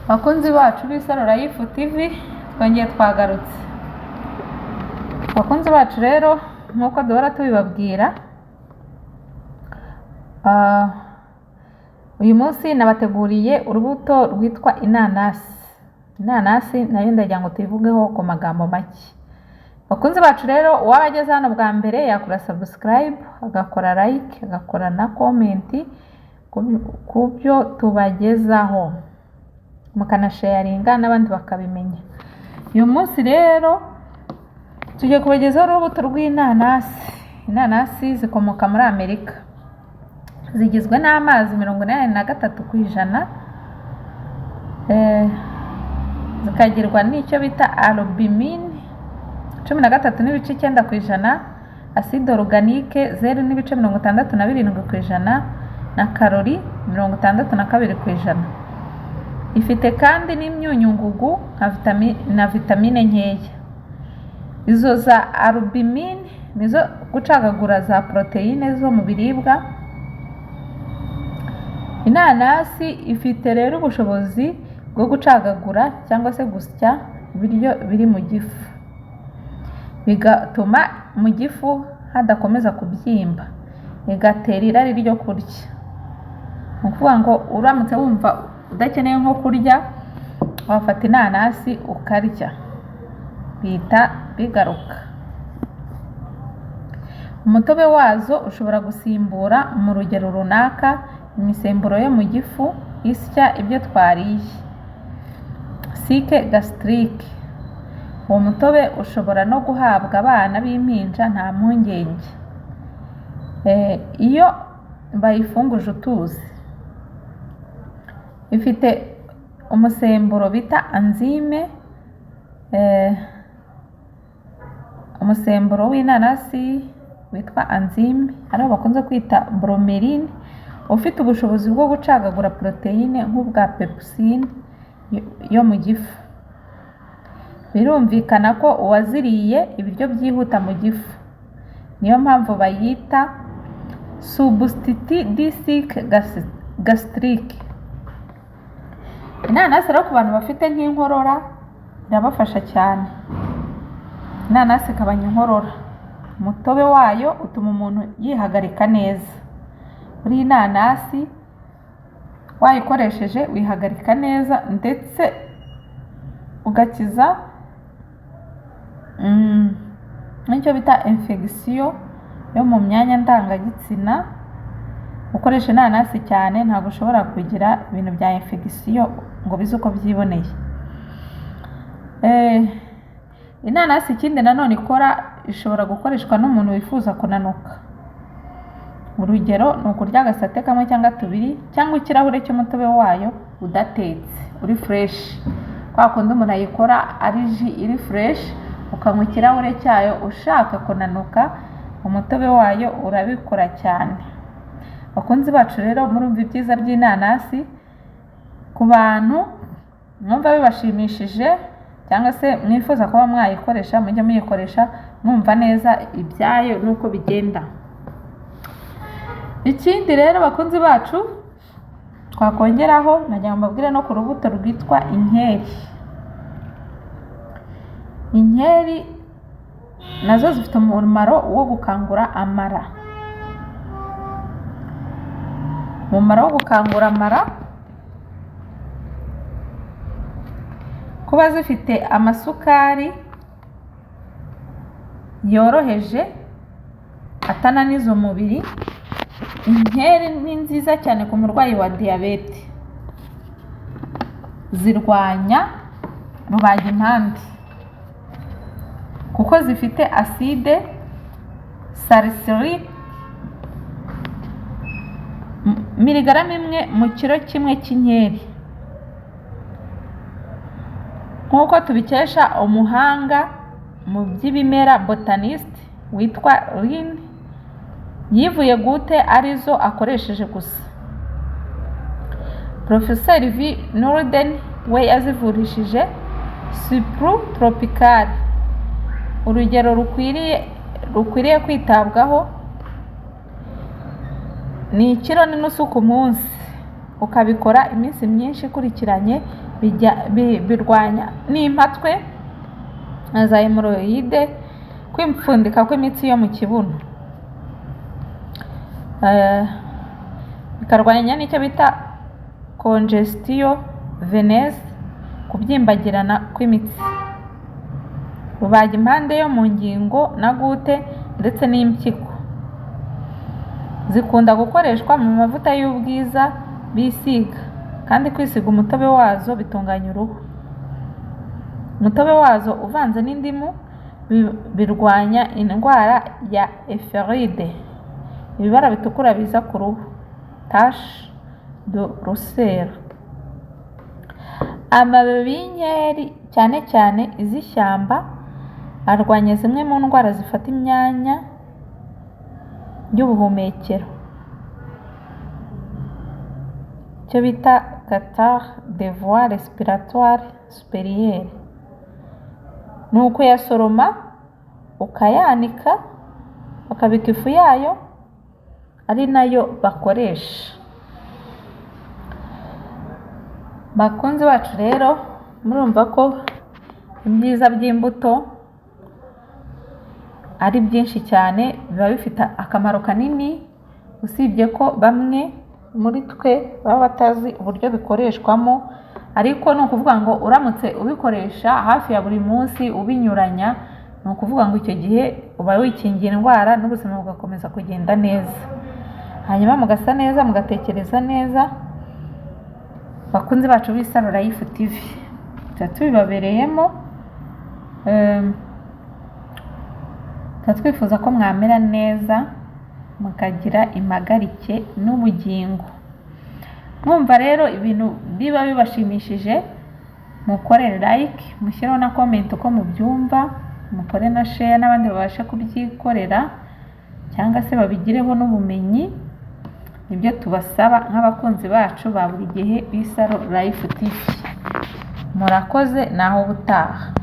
Bakunzi bacu b'Isaro Life TV twongeye twagarutse. Bakunzi bacu rero nkuko duhora tubibabwira, uyu munsi nabateguriye urubuto rwitwa inanasi. Inanasi nayo ndagira ngo tuyivugeho ku magambo make. Bakunzi bacu rero uwabageze hano bwa mbere yakora subscribe, agakora like, agakora na comment kubyo tubagezaho, mukanasharinga n'abandi bakabimenya. Uyu munsi rero tujye kubagezaho urubuto rw'inanasi. Inanasi zikomoka muri Amerika, zigizwe n'amazi 83%, zikagirwa n'icyo bita albumine 13.9%, acide organique 0.67% na kalori 62%. Ifite kandi n'imyunyungugu na vitamine nkeya. Izo za albumine nizo gucagagura za proteine zo mu biribwa. Inanasi ifite rero ubushobozi bwo gucagagura cyangwa se gusya ibiryo biri mu gifu, bigatuma mu gifu hadakomeza kubyimba, igatera irari ryo kurya. Ukuvuga ngo uramutse wumva udakeneye nko kurya, wafata inanasi ukarya, bita bigaruka. Umutobe wazo ushobora gusimbura mu rugero runaka imisemburo yo mu gifu isya ibyo twariye, sike gastrique. Uwo mutobe ushobora no guhabwa abana b'impinja nta mpungenge iyo bayifunguje utuzi. Ifite umusemburo bita enzyme, umusemburo w'inanasi witwa enzyme ariho bakunze kwita bromeline, ufite ubushobozi bwo gucagagura proteine nk'ubwa pepsine yo mu gifu. Birumvikana ko uwaziriye ibiryo byihuta mu gifu, niyo mpamvu bayita substitut disque gastrique. Inanasi rero ku bantu bafite nk'inkorora irabafasha cyane. Inanasi ikabanya inkorora, umutobe wayo utuma umuntu yihagarika neza. Muri inanasi wayikoresheje wihagarika neza ndetse ugakiza nicyo bita infection yo mu myanya ndangagitsina. Ukoresha inanasi cyane ntabwo ushobora kugira ibintu bya infection ngo bize uko byiboneye. Inanasi ikindi nanone ikora, ishobora gukoreshwa n'umuntu wifuza kunanuka. Urugero ni ukurya agasate kamwe cyangwa tubiri cyangwa ikirahure cy'umutobe wayo udatetse uri fresh. Kwa kundi umuntu ayikora ari ji iri fresh, ukanywa ikirahure cyayo ushaka kunanuka, umutobe wayo urabikora cyane. Bakunzi bacu rero murumva ibyiza by'inanasi. Ku bantu mwumva bibashimishije cyangwa se mwifuza kuba mwayikoresha, mujye muyikoresha mwumva neza ibyayo nuko bigenda. Ikindi rero bakunzi bacu twakongeraho, nagira ngo mbabwire no ku rubuto rwitwa inkeri. Inkeri nazo zifite umumaro wo gukangura amara. Umumaro wo gukangura amara, kuba zifite amasukari yoroheje atananiza umubiri. Inkeri ni nziza cyane ku murwayi wa diyabete, zirwanya rubagimpande kuko zifite acide salicylique miligarama imwe mu kiro kimwe cy'inkeri, nk'uko tubikesha umuhanga mu by'ibimera botaniste witwa Lynn. Yivuye gute arizo akoresheje gusa. Professor V. Norden we yazivurishije subtropical. Urugero rukwiriye kwitabwaho ni ikiro n'inusu ku munsi. ukabikora iminsi myinshi ikurikiranye birwanya n'impatwe na za hemoroide, kwipfundika kw'imitsi yo mu kibuno, bikarwanya n'icyo bita congestion veneuse, kubyimbagirana kw'imitsi, rubaga impande yo mu ngingo na gute ndetse n'impyiko. Zikunda gukoreshwa mu mavuta y'ubwiza bisiga, kandi kwisiga umutobe wazo bitunganya uruhu. Umutobe wazo uvanze n'indimu birwanya indwara ya eferide, ibibara bitukura biza ku ruhu, tache de rousseur. Amababi y'inkeri cyane cyane iz'ishyamba arwanya zimwe mu ndwara zifata imyanya y'ubuhumekero, icyo bita catarrhe des voies respiratoires supérieures. Ni ukuyasoroma ukayanika, bakabika ifu yayo ari nayo bakoresha. Bakunzi bacu rero, murumva ko ibyiza by'imbuto ari byinshi cyane, biba bifite akamaro kanini, usibye ko bamwe muri twe baba batazi uburyo bikoreshwamo, ariko ni ukuvuga ngo uramutse ubikoresha hafi ya buri munsi ubinyuranya, ni ukuvuga ngo icyo gihe uba wikingira indwara n'ubuzima bugakomeza kugenda neza, hanyuma mugasa neza, mugatekereza neza. Bakunzi bacu b'Isaro Life TV, tubibabereyemo, twifuza ko mwamera neza, mukagira impagarike n'ubugingo. Mwumva rero ibintu biba bibashimishije, mukore like, mushyiraho na comment uko mubyumva, mukore na share n'abandi babashe kubyikorera cyangwa se babigireho n'ubumenyi. Nibyo tubasaba nk'abakunzi bacu ba buri gihe b'Isaro Life TV. Murakoze, naho ubutaha.